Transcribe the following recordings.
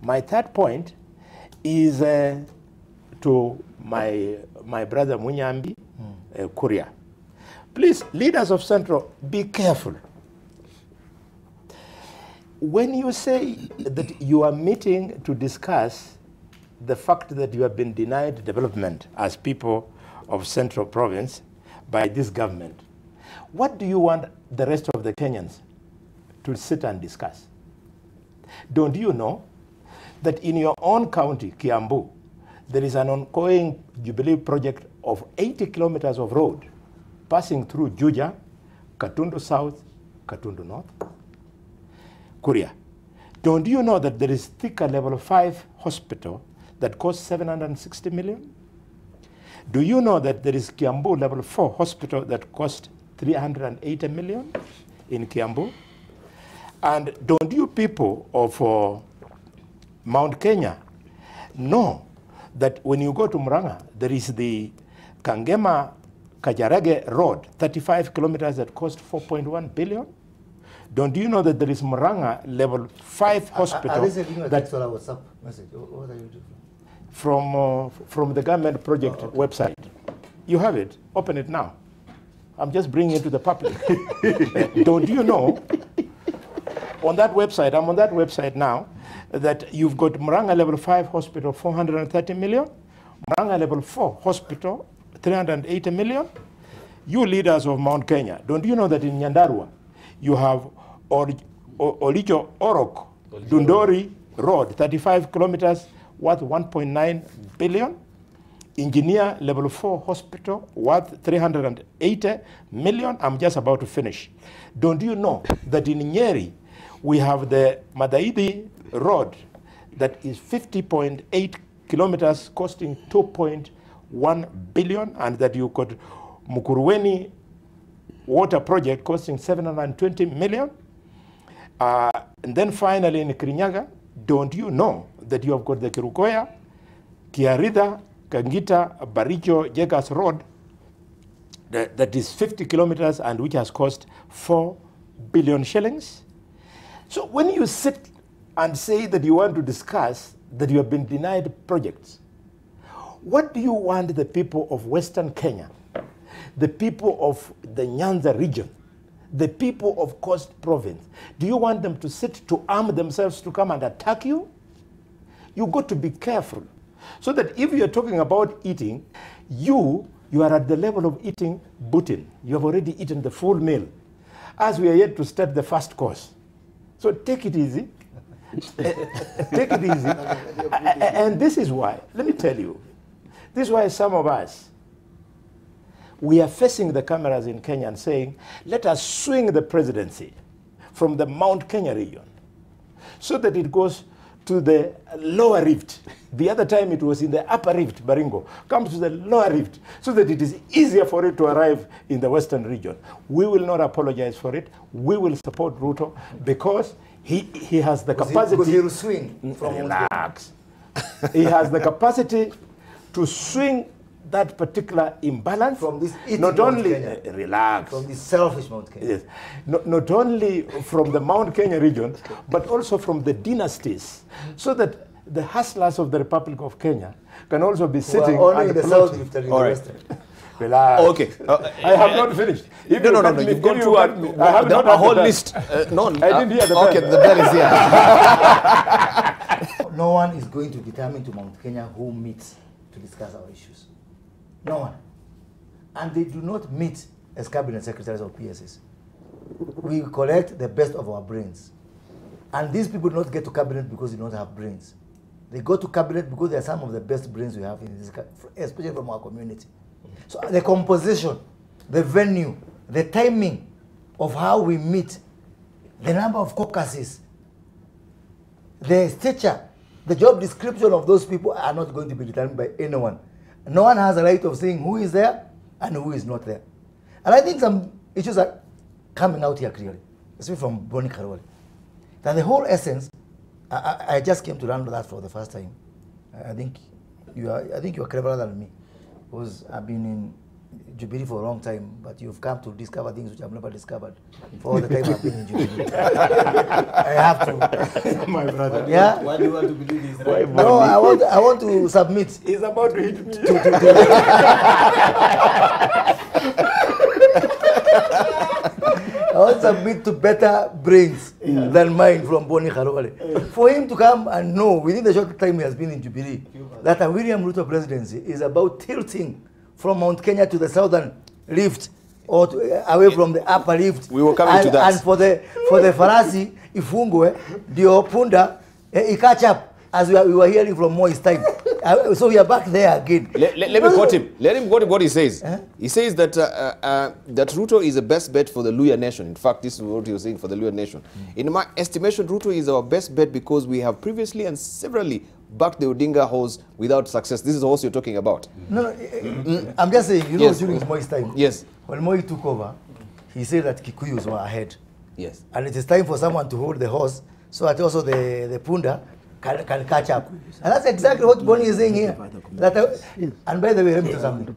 My third point is to my brother Munyambi, Kuria. Please, leaders of Central, be careful. When you say that you are meeting to discuss the fact that you have been denied development as people of Central Province by this government, what do you want the rest of the Kenyans to sit and discuss? Don't you know that in your own county, Kiambu, there is an ongoing Jubilee project of 80 kilometers of road passing through Juja, Katundu South, Katundu North? Kuria, don't you know that there is Thika Level 5 hospital that costs 760 million? Do you know that there is Kiambu Level 4 hospital that costs 380 million in Kiambu? And don't you people of Mount Kenya know that when you go to Murang'a, there is the Kangema Kajarage Road, 35 kilometers that cost 4.1 billion? Don't you know that there is Murang'a Level 5 hospital? That's what WhatsApp message. What are you doing? From the government project website. You have it. Open it now. I'm just bringing it to the public. Don't you know, on that website, I'm on that website now, that you've got Murang'a Level 5 hospital, 430 million, Murang'a Level 4 hospital, 380 million. You leaders of Mount Kenya, don't you know that in Nyandarua, you have Olijo Orok, Dundori Road, 35 kilometers, worth 1.9 billion. Engineer Level 4 hospital, worth 380 million. I'm just about to finish. Don't you know that in Nyeri, we have the Madaidi Road that is 50.8 kilometers, costing 2.1 billion, and that you got Mukuruweni water project costing 720 million. And then finally in Kirinyaga, don't you know that you have got the Kirukoya, Kiarida, Kangita, Baricho, Jegas Road that is 50 kilometers and which has cost 4 billion shillings? So when you sit and say that you want to discuss that you have been denied projects, what do you want the people of Western Kenya, the people of the Nyanza region, the people of Coast Province, do you want them to sit to arm themselves to come and attack you? You got to be careful. So that if you're talking about eating, you are at the level of eating Putin. You have already eaten the full meal, as we are yet to start the first course. So take it easy. Take it easy. And this is why, let me tell you, this is why some of us, we are facing the cameras in Kenya and saying, let us swing the presidency from the Mount Kenya region so that it goes to the lower rift. The other time it was in the upper rift, Baringo, comes to the lower rift so that it is easier for it to arrive in the western region. We will not apologize for it. We will support Ruto because he has the capacity. Because he will swing from relax. He has the capacity to swing that particular imbalance from this not only relax from the selfish Mount Kenya. Yes, not only from the Mount Kenya region, but also from the dynasties, so that the hustlers of the Republic of Kenya can also be sitting only in the south and in the western. Relax. Okay. I have not finished. If no. You've gone through a whole list. No, I didn't hear the bell. Okay, the bell is here. No one is going to determine to Mount Kenya who meets to discuss our issues. No one. And they do not meet as cabinet secretaries or PSs. We collect the best of our brains. And these people do not get to cabinet because they don't have brains. They go to cabinet because they are some of the best brains we have in this country, especially from our community. So the composition, the venue, the timing of how we meet, the number of caucuses, the stature, the job description of those people are not going to be determined by anyone. No one has a right of saying who is there and who is not there. And I think some issues are coming out here clearly, especially from Bonnie Karoli. That the whole essence, I just came to learn that for the first time. I think you are cleverer than me, because I've been Jubilee for a long time, but you've come to discover things which I've never discovered for all the time I've been in Jubilee. I have to. My brother. Yeah? Why do you want to believe this? Right? No, I want to submit. He's about to hit me. I want to submit to better brains than mine from Boni Khalwale. For him to come and know within the short time he has been in Jubilee that a William Ruto presidency is about tilting from Mount Kenya to the southern rift or away from the upper rift. We were coming to that. And for the farasi ifungwe ndio punda catch up as we were hearing from Moi's time. So we are back there again. Let me quote him. Let him quote what he says. He says that that Ruto is the best bet for the Luhya nation. In fact, this is what he was saying for the Luhya nation. In my estimation, Ruto is our best bet because we have previously and severally backed the Odinga horse without success. This is the horse you're talking about. No, I'm just saying, you know, Yes. during Moi's time, Yes. when Moi took over, he said that Kikuyus were ahead. Yes. And it is time for someone to hold the horse so that also the punda can catch up. And that's exactly what Boni is saying here. That and by the way, let me tell you something.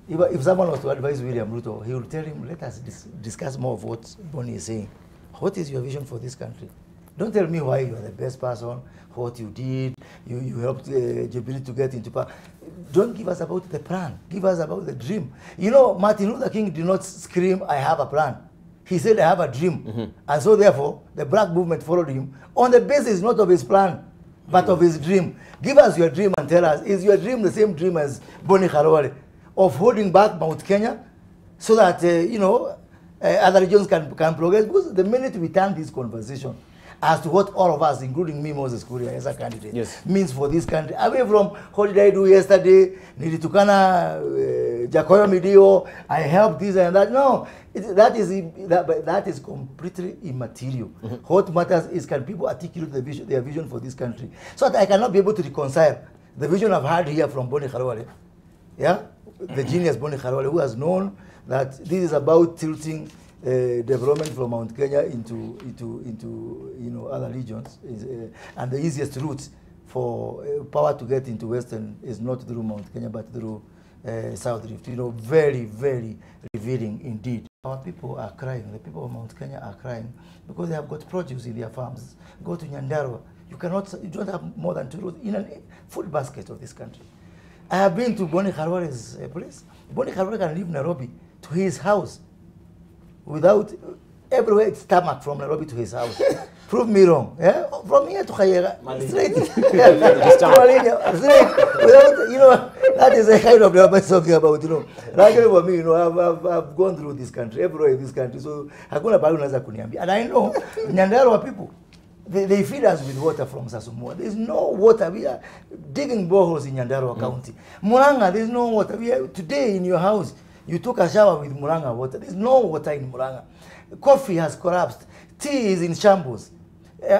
If someone was to advise William Ruto, he would tell him, let us discuss more of what Boni is saying. What is your vision for this country? Don't tell me why you are the best person, what you did, you helped Jubilee to get into power. Don't give us about the plan. Give us about the dream. You know, Martin Luther King did not scream, I have a plan. He said, I have a dream. And so therefore, the black movement followed him on the basis not of his plan, but of his dream. Give us your dream and tell us, is your dream the same dream as Boni Khalwale of holding back Mount Kenya so that, other regions can progress? Because the minute we turn this conversation as to what all of us, including me, Moses Kuria, as a candidate, means for this country, away from what did I do yesterday, Nilitukana, Jacoyo Midio, I helped this and that. No, that is completely immaterial. What matters is, can people articulate their vision for this country? So that I cannot be able to reconcile the vision I've had here from Boni Khalwale, the genius Boni Khalwale, who has known that this is about tilting development from Mount Kenya into other regions, and the easiest route for power to get into Western is not through Mount Kenya but through South Rift. Very, very revealing indeed. Our people are crying. The people of Mount Kenya are crying because they have got produce in their farms. Go to Nyandarua. You don't have more than 2 roads in a food basket of this country. I have been to Boni Khalwale's place. Boni Khalwale can leave Nairobi to his house without everywhere it's tarmac from Nairobi to his house. Prove me wrong. From here to Kayega, straight. Straight. Without, that is the kind of development talking about, Luckily for me, I've gone through this country, everywhere in this country, so hakuna pahali unaweza kuniambia. And I know Nyandarua people, they feed us with water from Sasumua. There's no water. We are digging boreholes in Nyandarua County. Muranga, there's no water. Today in your house, you took a shower with Muranga water. There's no water in Muranga. Coffee has collapsed. Tea is in shambles.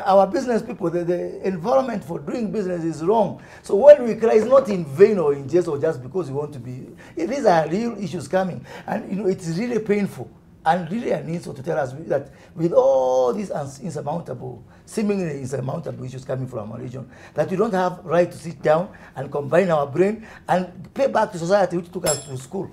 Our business people, the environment for doing business is wrong. So when we cry, it's not in vain or in jest or just because we want to be. These are real issues coming. And it's really painful and really an insult to tell us that with all these seemingly insurmountable issues coming from our region, that we don't have right to sit down and combine our brain and pay back to society which took us to school.